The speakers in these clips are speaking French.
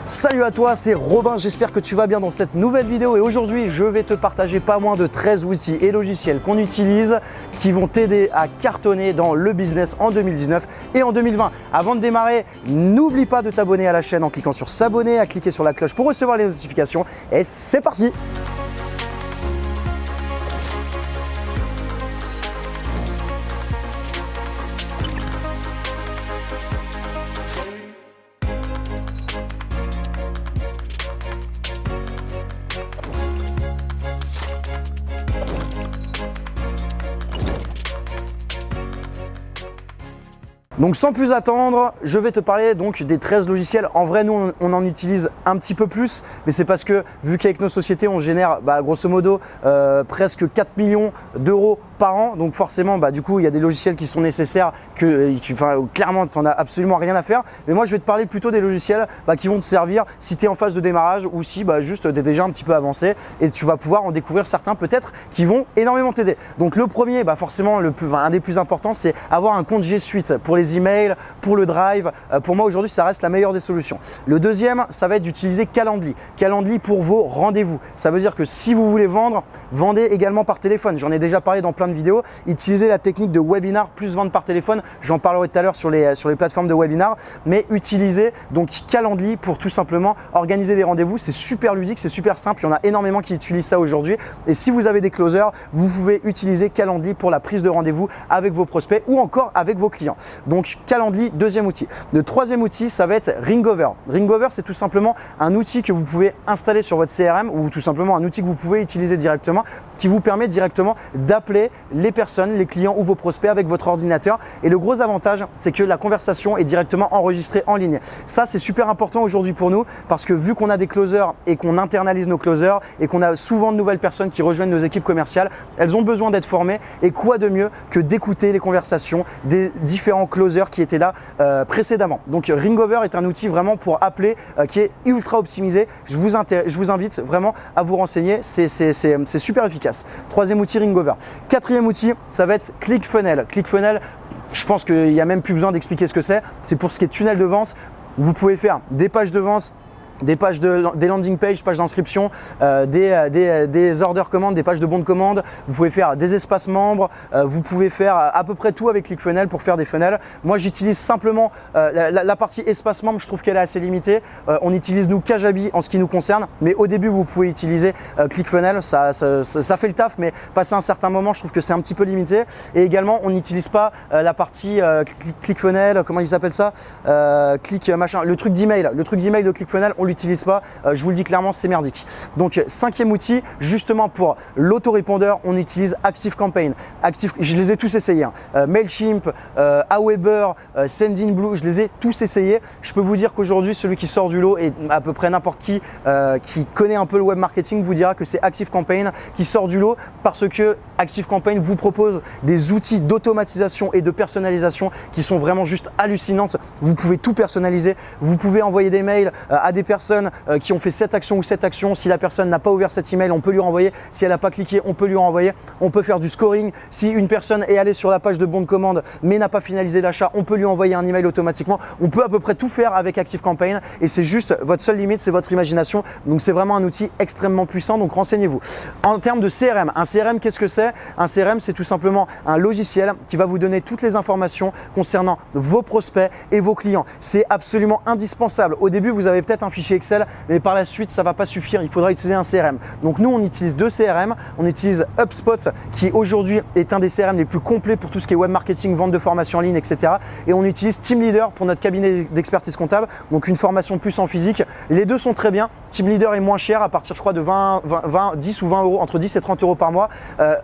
Salut à toi, c'est Robin, j'espère que tu vas bien dans cette nouvelle vidéo et aujourd'hui je vais te partager pas moins de 13 outils et logiciels qu'on utilise qui vont t'aider à cartonner dans le business en 2019 et en 2020. Avant de démarrer, n'oublie pas de t'abonner à la chaîne en cliquant sur s'abonner, à cliquer sur la cloche pour recevoir les notifications et c'est parti! Donc sans plus attendre, je vais te parler donc des 13 logiciels. En vrai, nous, on en utilise un petit peu plus, mais c'est parce que vu qu'avec nos sociétés, on génère grosso modo presque 4 millions d'euros par an. Donc forcément, du coup, il y a des logiciels qui sont nécessaires clairement, tu n'en as absolument rien à faire. Mais moi, je vais te parler plutôt des logiciels qui vont te servir si tu es en phase de démarrage ou si juste tu es déjà un petit peu avancé et tu vas pouvoir en découvrir certains peut-être qui vont énormément t'aider. Donc le premier, forcément, un des plus importants, c'est avoir un compte G Suite pour les emails, pour le drive. Pour moi aujourd'hui ça reste la meilleure des solutions. Le deuxième, ça va être d'utiliser Calendly. Calendly pour vos rendez-vous. Ça veut dire que si vous voulez vendre, vendez également par téléphone. J'en ai déjà parlé dans plein de vidéos. Utilisez la technique de webinar plus vente par téléphone. J'en parlerai tout à l'heure sur les plateformes de webinar. Mais utilisez donc Calendly pour tout simplement organiser les rendez-vous. C'est super ludique, c'est super simple. Il y en a énormément qui utilisent ça aujourd'hui. Et si vous avez des closers, vous pouvez utiliser Calendly pour la prise de rendez-vous avec vos prospects ou encore avec vos clients. Donc Calendly, deuxième outil. Le troisième outil, ça va être Ringover. Ringover, c'est tout simplement un outil que vous pouvez installer sur votre CRM ou tout simplement un outil que vous pouvez utiliser directement qui vous permet directement d'appeler les personnes, les clients ou vos prospects avec votre ordinateur. Et le gros avantage, c'est que la conversation est directement enregistrée en ligne. Ça, c'est super important aujourd'hui pour nous parce que vu qu'on a des closers et qu'on internalise nos closers et qu'on a souvent de nouvelles personnes qui rejoignent nos équipes commerciales, elles ont besoin d'être formées. Et quoi de mieux que d'écouter les conversations des différents closers qui étaient là précédemment. Donc Ringover est un outil vraiment pour appeler qui est ultra optimisé. Je vous invite vraiment à vous renseigner, c'est super efficace. Troisième outil, Ringover. Quatrième outil, ça va être ClickFunnels. ClickFunnels, je pense qu'il n'y a même plus besoin d'expliquer ce que c'est. C'est pour ce qui est tunnel de vente. Vous pouvez faire des pages de vente, des landing pages, pages d'inscription, des orders commandes, des pages de bons de commande. Vous pouvez faire des espaces membres, vous pouvez faire à peu près tout avec ClickFunnels pour faire des funnels. Moi, j'utilise simplement la partie espace membre, je trouve qu'elle est assez limitée. On utilise nous Kajabi en ce qui nous concerne, mais au début, vous pouvez utiliser ClickFunnels. Ça fait le taf, mais passé un certain moment, je trouve que c'est un petit peu limité. Et également, on n'utilise pas la partie ClickFunnels, comment ils appellent ça, le truc d'email. Le truc d'email de ClickFunnels, on l'utilise pas, je vous le dis clairement, c'est merdique. Donc cinquième outil, justement pour l'autorépondeur, on utilise ActiveCampaign. Je les ai tous essayés, Mailchimp, Aweber, Sendinblue, je les ai tous essayés. Je peux vous dire qu'aujourd'hui, celui qui sort du lot, et à peu près n'importe qui connaît un peu le web marketing vous dira que c'est ActiveCampaign qui sort du lot parce que ActiveCampaign vous propose des outils d'automatisation et de personnalisation qui sont vraiment juste hallucinantes. Vous pouvez tout personnaliser, vous pouvez envoyer des mails à des personnes qui ont fait cette action ou cette action. Si la personne n'a pas ouvert cet email, on peut lui renvoyer. Si elle n'a pas cliqué, on peut lui renvoyer. On peut faire du scoring. Si une personne est allée sur la page de bon de commande mais n'a pas finalisé l'achat, on peut lui envoyer un email automatiquement. On peut à peu près tout faire avec ActiveCampaign et c'est juste votre seule limite, c'est votre imagination. Donc c'est vraiment un outil extrêmement puissant, donc renseignez-vous. En termes de CRM, un CRM, qu'est-ce que c'est? Un CRM, c'est tout simplement un logiciel qui va vous donner toutes les informations concernant vos prospects et vos clients. C'est absolument indispensable. Au début, vous avez peut-être un fichier Excel, mais par la suite, ça ne va pas suffire. Il faudra utiliser un CRM. Donc nous, on utilise deux CRM. On utilise HubSpot, qui aujourd'hui est un des CRM les plus complets pour tout ce qui est web marketing, vente de formation en ligne, etc. Et on utilise TeamLeader pour notre cabinet d'expertise comptable, donc une formation plus en physique. Les deux sont très bien. TeamLeader est moins cher, à partir, je crois, de 10 ou 20 euros, entre 10 et 30 euros par mois.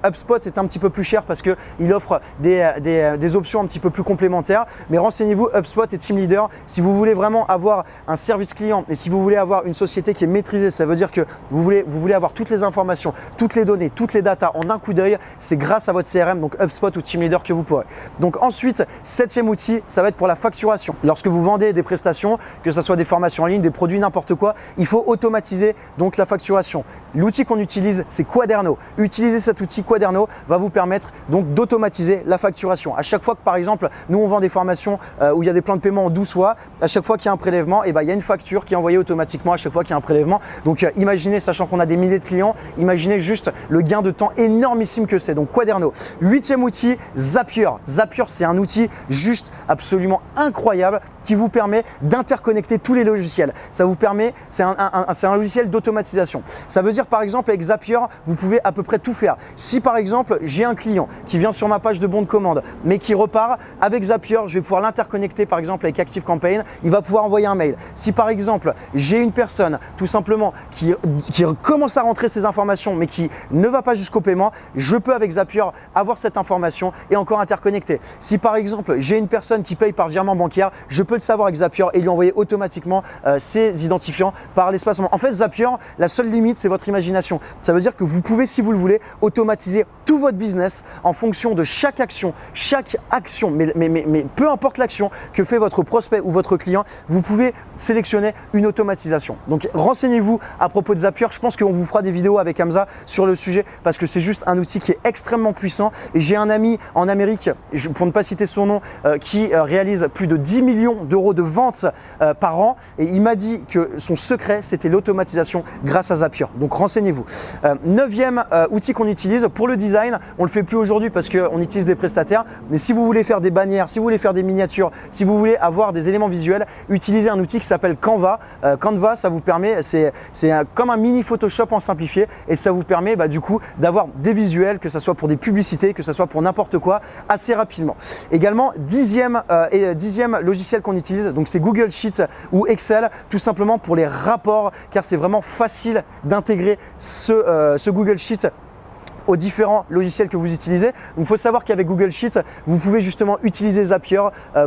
HubSpot est un petit peu plus cher parce qu'il offre des options un petit peu plus complémentaires. Mais renseignez-vous, HubSpot et TeamLeader, si vous voulez vraiment avoir un service client et si vous voulez avoir une société qui est maîtrisée, ça veut dire que vous voulez avoir toutes les informations, toutes les données, toutes les datas en un coup d'œil, c'est grâce à votre CRM, donc HubSpot ou TeamLeader que vous pourrez. Donc ensuite, septième outil, ça va être pour la facturation. Lorsque vous vendez des prestations, que ce soit des formations en ligne, des produits, n'importe quoi, il faut automatiser donc la facturation. L'outil qu'on utilise, c'est Quaderno. Utiliser cet outil Quaderno va vous permettre donc d'automatiser la facturation. À chaque fois que par exemple, nous on vend des formations où il y a des plans de paiement en 12 fois, à chaque fois qu'il y a un prélèvement, et il y a une facture qui est envoyée automatiquement à chaque fois qu'il y a un prélèvement. Donc imaginez, sachant qu'on a des milliers de clients, imaginez juste le gain de temps énormissime que c'est. Donc Quaderno. 8e outil, Zapier. Zapier, c'est un outil juste absolument incroyable qui vous permet d'interconnecter tous les logiciels. Ça vous permet, c'est un logiciel d'automatisation. Ça veut dire par exemple avec Zapier, vous pouvez à peu près tout faire. Si par exemple j'ai un client qui vient sur ma page de bon de commande mais qui repart, avec Zapier, je vais pouvoir l'interconnecter par exemple avec ActiveCampaign, il va pouvoir envoyer un mail. Si par exemple j'ai une personne tout simplement qui commence à rentrer ses informations mais qui ne va pas jusqu'au paiement, je peux avec Zapier avoir cette information et encore interconnecter. Si par exemple j'ai une personne qui paye par virement bancaire, je peux le savoir avec Zapier et lui envoyer automatiquement ses identifiants par l'espacement. En fait, Zapier, la seule limite, c'est votre imagination. Ça veut dire que vous pouvez, si vous le voulez, automatiser tout votre business en fonction de chaque action, mais peu importe l'action que fait votre prospect ou votre client, vous pouvez sélectionner une automatisation. Donc renseignez-vous à propos de Zapier. Je pense qu'on vous fera des vidéos avec Hamza sur le sujet parce que c'est juste un outil qui est extrêmement puissant. Et j'ai un ami en Amérique, pour ne pas citer son nom, qui réalise plus de 10 millions d'euros de ventes par an et il m'a dit que son secret c'était l'automatisation grâce à Zapier. Donc renseignez-vous. 9e outil qu'on utilise pour le design, on le fait plus aujourd'hui parce qu'on utilise des prestataires, mais si vous voulez faire des bannières, si vous voulez faire des miniatures, si vous voulez avoir des éléments visuels, utilisez un outil qui s'appelle Canva. Canva, ça vous permet, c'est comme un mini Photoshop en simplifié et ça vous permet du coup d'avoir des visuels, que ce soit pour des publicités, que ce soit pour n'importe quoi, assez rapidement. Également, 10e logiciel qu'on utilise, donc c'est Google Sheets ou Excel, tout simplement pour les rapports, car c'est vraiment facile d'intégrer ce Google Sheets aux différents logiciels que vous utilisez. Donc il faut savoir qu'avec Google Sheets, vous pouvez justement utiliser Zapier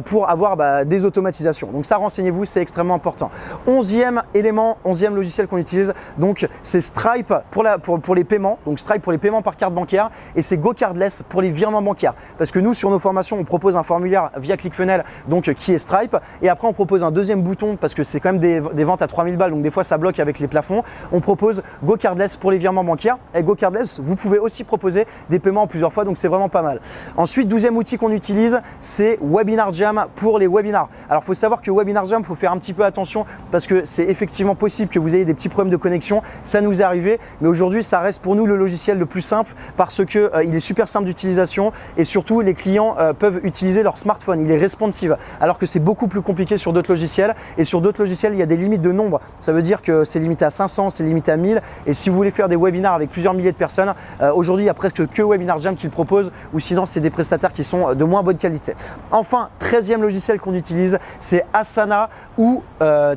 pour avoir des automatisations. Donc ça, renseignez-vous, c'est extrêmement important. 11e élément, 11e logiciel qu'on utilise, donc c'est Stripe pour les paiements. Donc Stripe pour les paiements par carte bancaire et c'est GoCardless pour les virements bancaires. Parce que nous, sur nos formations, on propose un formulaire via ClickFunnels, donc qui est Stripe. Et après, on propose un deuxième bouton parce que c'est quand même des ventes à 3000 balles. Donc des fois, ça bloque avec les plafonds. On propose GoCardless pour les virements bancaires. Avec GoCardless, vous pouvez aussi proposer des paiements en plusieurs fois, donc c'est vraiment pas mal. Ensuite, 12e outil qu'on utilise, c'est Webinar Jam pour les webinars. Alors, il faut savoir que Webinar Jam, il faut faire un petit peu attention parce que c'est effectivement possible que vous ayez des petits problèmes de connexion. Ça nous est arrivé, mais aujourd'hui, ça reste pour nous le logiciel le plus simple parce que il est super simple d'utilisation et surtout, les clients peuvent utiliser leur smartphone. Il est responsive, alors que c'est beaucoup plus compliqué sur d'autres logiciels. Et sur d'autres logiciels, il y a des limites de nombre. Ça veut dire que c'est limité à 500, c'est limité à 1000. Et si vous voulez faire des webinars avec plusieurs milliers de personnes, aujourd'hui, il n'y a presque que Webinar Jam qui le propose ou sinon c'est des prestataires qui sont de moins bonne qualité. Enfin, 13e logiciel qu'on utilise, c'est Asana ou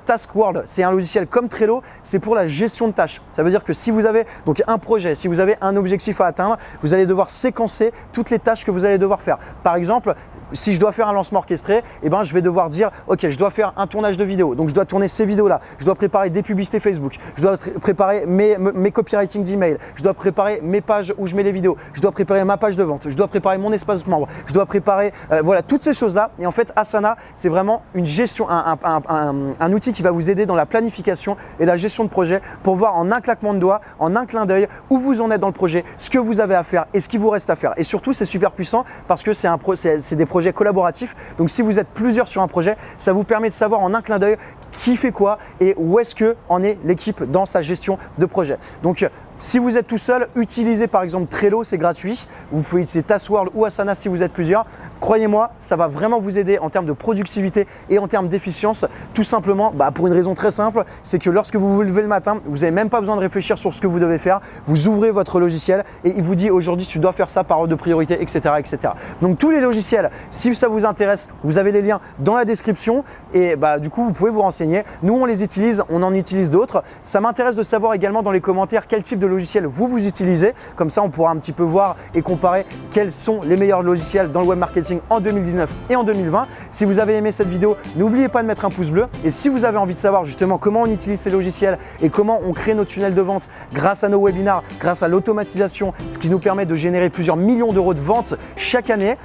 Taskworld. C'est un logiciel comme Trello, c'est pour la gestion de tâches. Ça veut dire que si vous avez donc un projet, si vous avez un objectif à atteindre, vous allez devoir séquencer toutes les tâches que vous allez devoir faire. Par exemple, si je dois faire un lancement orchestré, je vais devoir dire ok, je dois faire un tournage de vidéo, donc je dois tourner ces vidéos-là, je dois préparer des publicités Facebook, je dois préparer mes copywriting d'email, je dois préparer mes pages où je mets les vidéos, je dois préparer ma page de vente, je dois préparer mon espace membre, je dois préparer voilà toutes ces choses-là. Et en fait, Asana, c'est vraiment une gestion, un outil qui va vous aider dans la planification et la gestion de projet pour voir en un claquement de doigts, en un clin d'œil où vous en êtes dans le projet, ce que vous avez à faire et ce qui vous reste à faire. Et surtout, c'est super puissant parce que c'est des projets collaboratifs. Donc si vous êtes plusieurs sur un projet, ça vous permet de savoir en un clin d'œil qui fait quoi et où est-ce que en est l'équipe dans sa gestion de projet. Donc si vous êtes tout seul, utilisez par exemple Trello, c'est gratuit. Vous pouvez utiliser Taskworld ou Asana si vous êtes plusieurs. Croyez-moi, ça va vraiment vous aider en termes de productivité et en termes d'efficience. Tout simplement, pour une raison très simple, c'est que lorsque vous vous levez le matin, vous n'avez même pas besoin de réfléchir sur ce que vous devez faire. Vous ouvrez votre logiciel et il vous dit aujourd'hui tu dois faire ça par ordre de priorité, etc., etc. Donc tous les logiciels, si ça vous intéresse, vous avez les liens dans la description et du coup vous pouvez vous renseigner. Nous on les utilise, on en utilise d'autres. Ça m'intéresse de savoir également dans les commentaires quel type de logiciel vous utilisez, comme ça on pourra un petit peu voir et comparer quels sont les meilleurs logiciels dans le web marketing en 2019 et en 2020. Si vous avez aimé cette vidéo, n'oubliez pas de mettre un pouce bleu et si vous avez envie de savoir justement comment on utilise ces logiciels et comment on crée nos tunnels de vente grâce à nos webinars, grâce à l'automatisation, ce qui nous permet de générer plusieurs millions d'euros de ventes chaque année,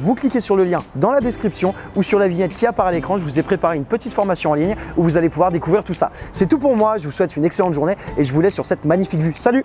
vous cliquez sur le lien dans la description ou sur la vignette qui apparaît à l'écran. Je vous ai préparé une petite formation en ligne où vous allez pouvoir découvrir tout ça. C'est tout pour moi, je vous souhaite une excellente journée et je vous laisse sur cette magnifique vue. Salut!